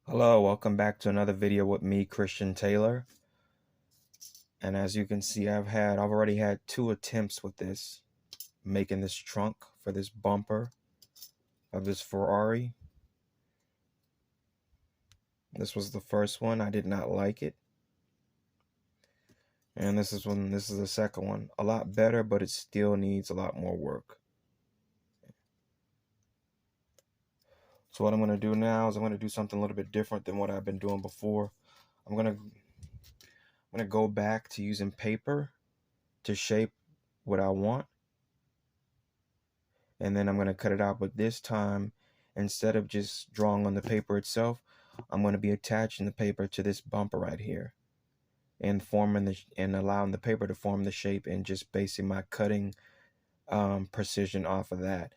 Hello, welcome back to another video with me, Christian Taylor. And as you can see, I've already had 2 attempts with this, making this trunk for this bumper of this Ferrari. This was the first one. I did not like it. And this is the second one. A lot better, but it still needs a lot more work. So what I'm going to do now is I'm going to do something a little bit different than what I've been doing before. I'm going to go back to using paper to shape what I want. And then I'm going to cut it out. But this time, instead of just drawing on the paper itself, I'm going to be attaching the paper to this bumper right here and allowing the paper to form the shape and just basing my cutting precision off of that.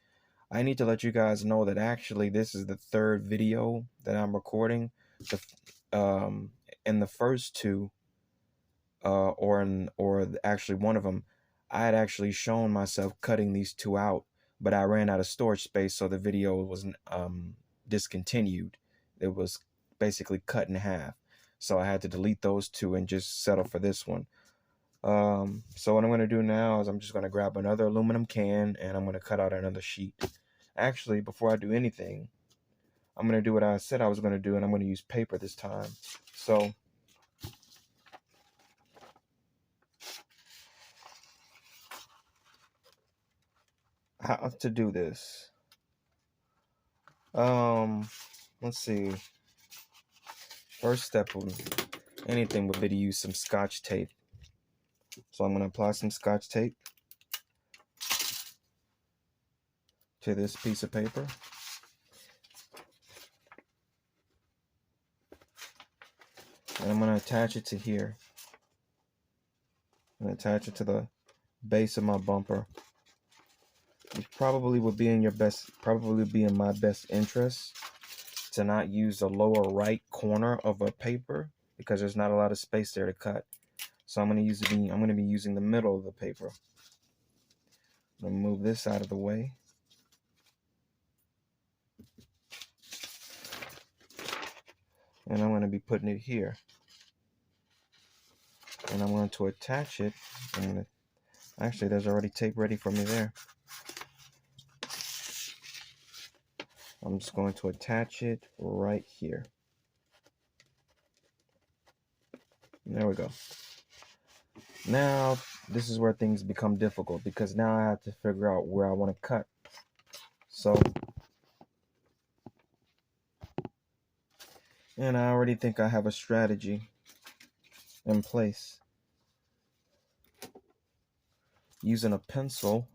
I need to let you guys know that actually this is the 3rd video that I'm recording. In the first 2, or actually one of them, I had actually shown myself cutting these 2 out, but I ran out of storage space, so the video was discontinued. It was basically cut in half, so I had to delete those 2 and just settle for this one. So what I'm going to do now is I'm just going to grab another aluminum can and I'm going to cut out another sheet. Actually, before I do anything, I'm going to do what I said I was going to do, and I'm going to use paper this time. So how to do this? Let's see. First step of anything would be to use some Scotch tape. So I'm going to apply some Scotch tape to this piece of paper. And I'm going to attach it to here. I'm going to attach it to the base of my bumper. Which probably would be in my best interest to not use the lower right corner of a paper, because there's not a lot of space there to cut. So I'm going to be using the middle of the paper. I'm going to move this out of the way. And I'm going to be putting it here. And I'm going to attach it. Actually, there's already tape ready for me there. I'm just going to attach it right here. There we go. Now, this is where things become difficult, because now I have to figure out where I want to cut. So, and I already think I have a strategy in place. Using a pencil,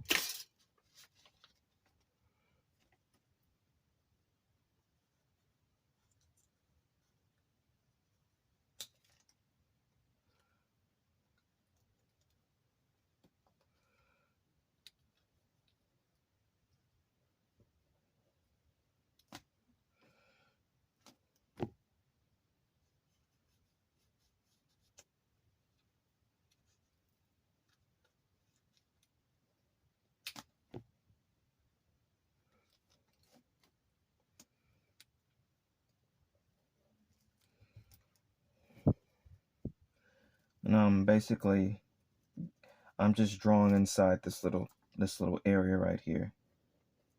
and I'm just drawing inside this little area right here,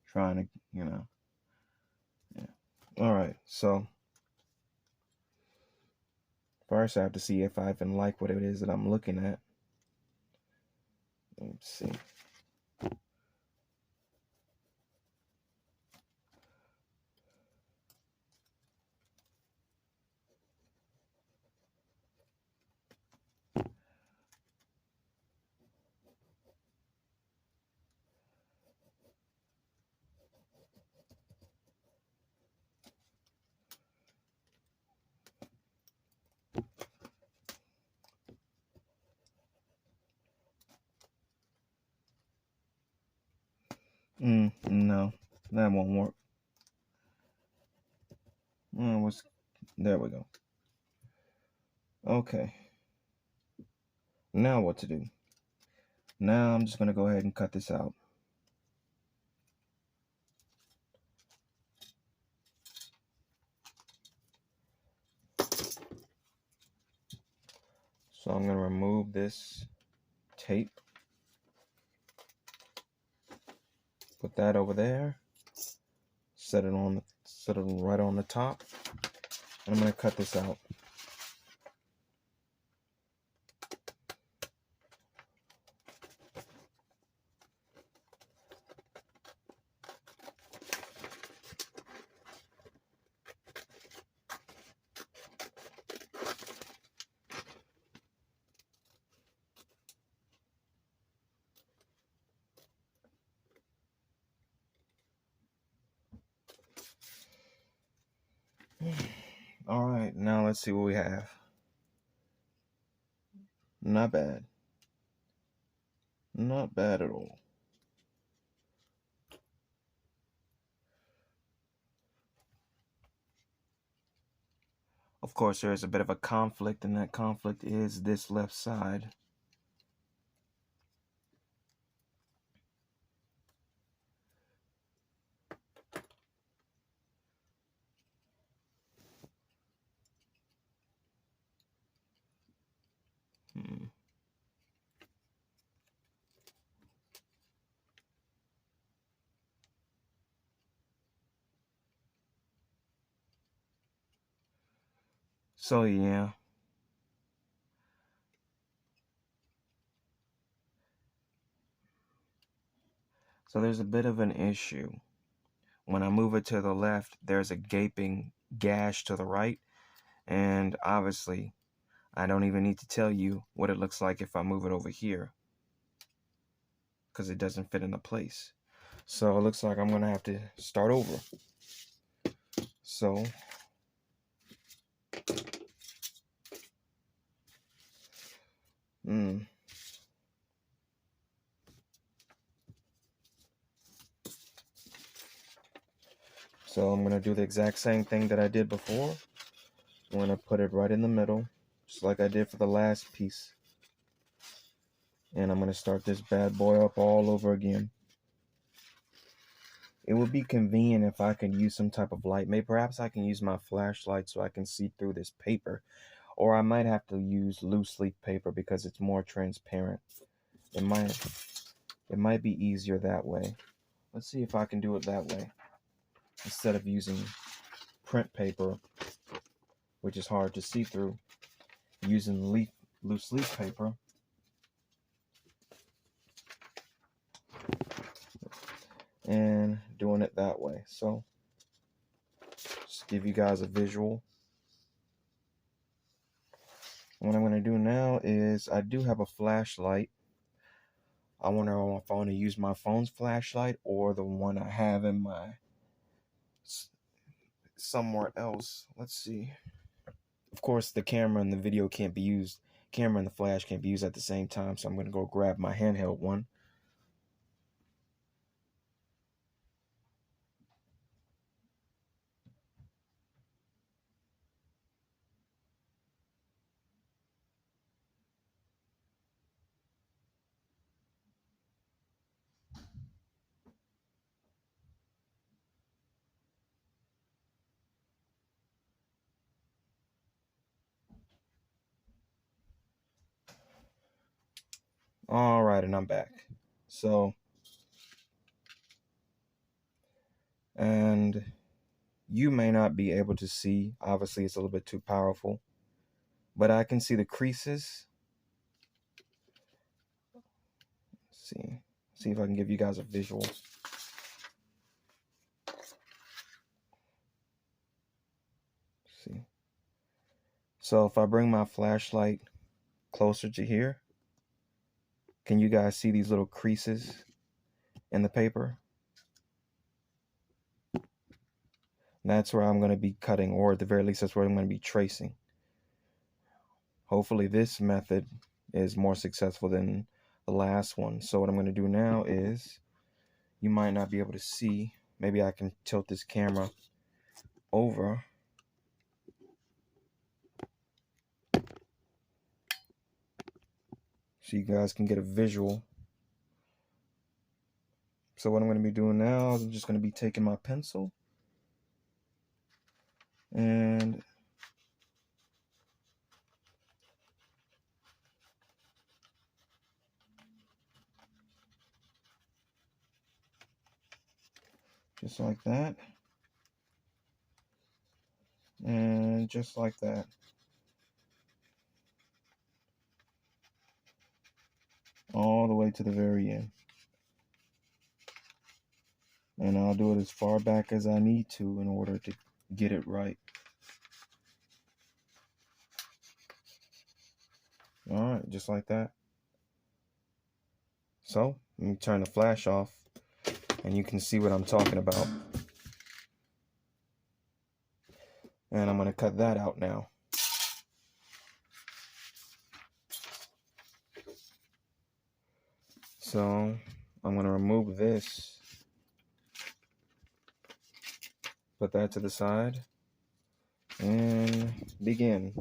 trying to, yeah. All right, so first I have to see if I even like what it is that I'm looking at. Let's see. No, that won't work. There we go. Okay. Now what to do? Now I'm just going to go ahead and cut this out. So I'm going to remove this tape. Put that over there. Set it right on the top. And I'm going to cut this out. All right, now let's see what we have. Not bad. Not bad at all. Of course, there is a bit of a conflict, and that conflict is this left side. So yeah. So there's a bit of an issue. When I move it to the left, there's a gaping gash to the right. And obviously, I don't even need to tell you what it looks like if I move it over here, because it doesn't fit into place. So it looks like I'm going to have to start over. So So I'm going to do the exact same thing that I did before. I'm going to put it right in the middle, just like I did for the last piece. And I'm going to start this bad boy up all over again. It would be convenient if I could use some type of light. Maybe perhaps I can use my flashlight so I can see through this paper. Or I might have to use loose leaf paper because it's more transparent. It might be easier that way. Let's see if I can do it that way, instead of using print paper, which is hard to see through. Using loose leaf paper, and doing it that way. So just give you guys a visual. What I'm going to do now is, I do have a flashlight. I wonder if I want to use my phone's flashlight or the one I have in my somewhere else. Let's see. Of course, the camera and the video can't be used. Camera and the flash can't be used at the same time, so I'm going to go grab my handheld one. All right, and I'm back. So, and you may not be able to see. Obviously, it's a little bit too powerful, but I can see the creases. See if I can give you guys a visual. See. So if I bring my flashlight closer to here, can you guys see these little creases in the paper? That's where I'm going to be cutting, or at the very least, that's where I'm going to be tracing. Hopefully this method is more successful than the last one. So what I'm going to do now is, you might not be able to see, maybe I can tilt this camera over. So you guys can get a visual. So what I'm going to be doing now is, I'm just going to be taking my pencil and Just like that. And just like that. All the way to the very end. And I'll do it as far back as I need to in order to get it right. Alright, just like that. So, let me turn the flash off and you can see what I'm talking about. And I'm going to cut that out now. So, I'm going to remove this. Put that to the side. And begin.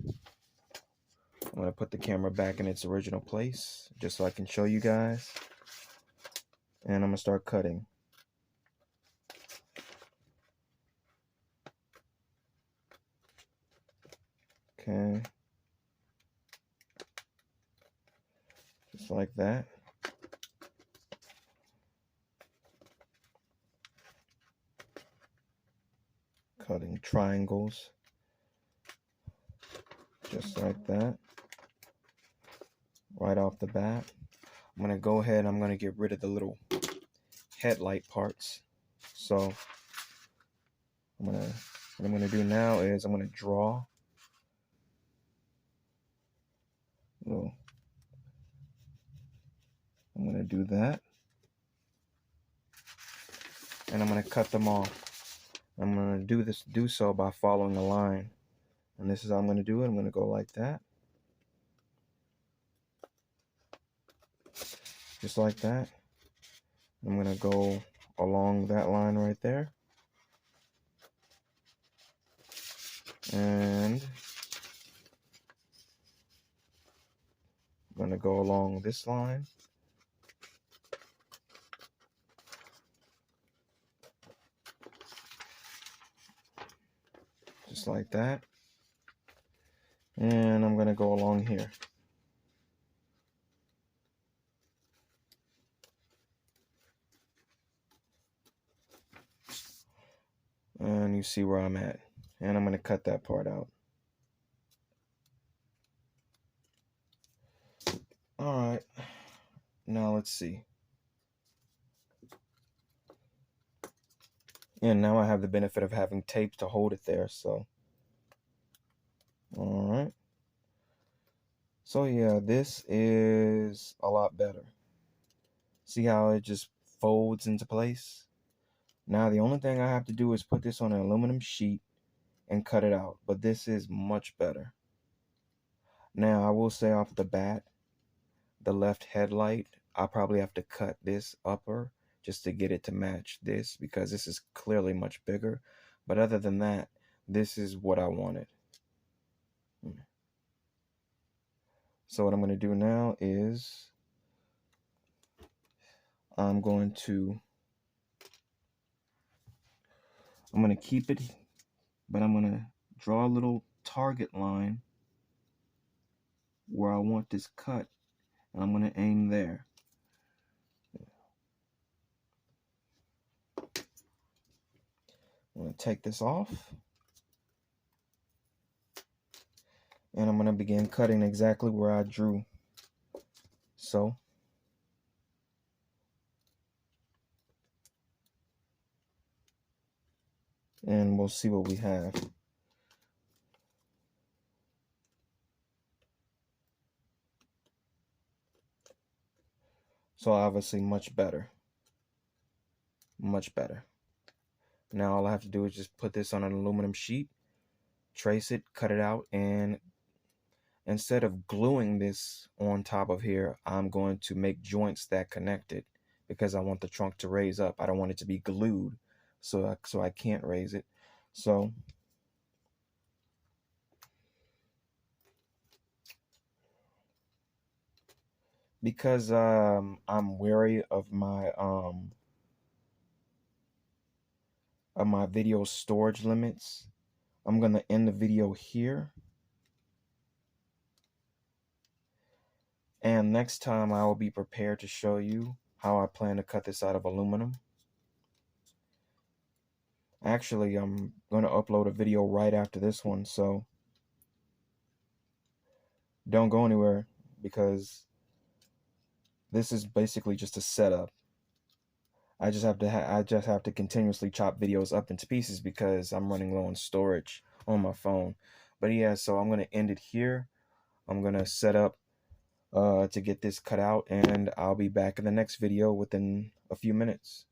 I'm going to put the camera back in its original place just so I can show you guys. And I'm going to start cutting. Okay. Just like that. Cutting triangles. Just like that. Right off the bat. I'm going to go ahead and I'm going to get rid of the little headlight parts. So what I'm going to do now is I'm going to draw. I'm going to do that. And I'm going to cut them off. I'm going to do so by following a line. And this is how I'm going to do it. I'm going to go like that. Just like that. I'm going to go along that line right there. And I'm going to go along this line. Just like that. And I'm going to go along here. And you see where I'm at. And I'm going to cut that part out. Alright. Now let's see. And now I have the benefit of having tape to hold it there, so. Alright. So yeah, this is a lot better. See how it just folds into place? Now the only thing I have to do is put this on an aluminum sheet and cut it out. But this is much better. Now I will say off the bat, the left headlight, I'll probably have to cut this upper just to get it to match this because this is clearly much bigger. But other than that, this is what I wanted. So what I'm going to do now is I'm going to keep it, but I'm going to draw a little target line where I want this cut, and I'm going to aim there. I'm going to take this off, and I'm going to begin cutting exactly where I drew. So and we'll see what we have. So obviously much better. Much better. Now all I have to do is just put this on an aluminum sheet, trace it, cut it out, and instead of gluing this on top of here, I'm going to make joints that connect it because I want the trunk to raise up. I don't want it to be glued, so I can't raise it. So because I'm wary of my video storage limits, I'm gonna end the video here. And next time I will be prepared to show you how I plan to cut this out of aluminum. Actually, I'm going to upload a video right after this one, so don't go anywhere, because this is basically just a setup. I just have to continuously chop videos up into pieces because I'm running low on storage on my phone. But yeah, so I'm going to end it here. I'm going to set up to get this cut out, and I'll be back in the next video within a few minutes.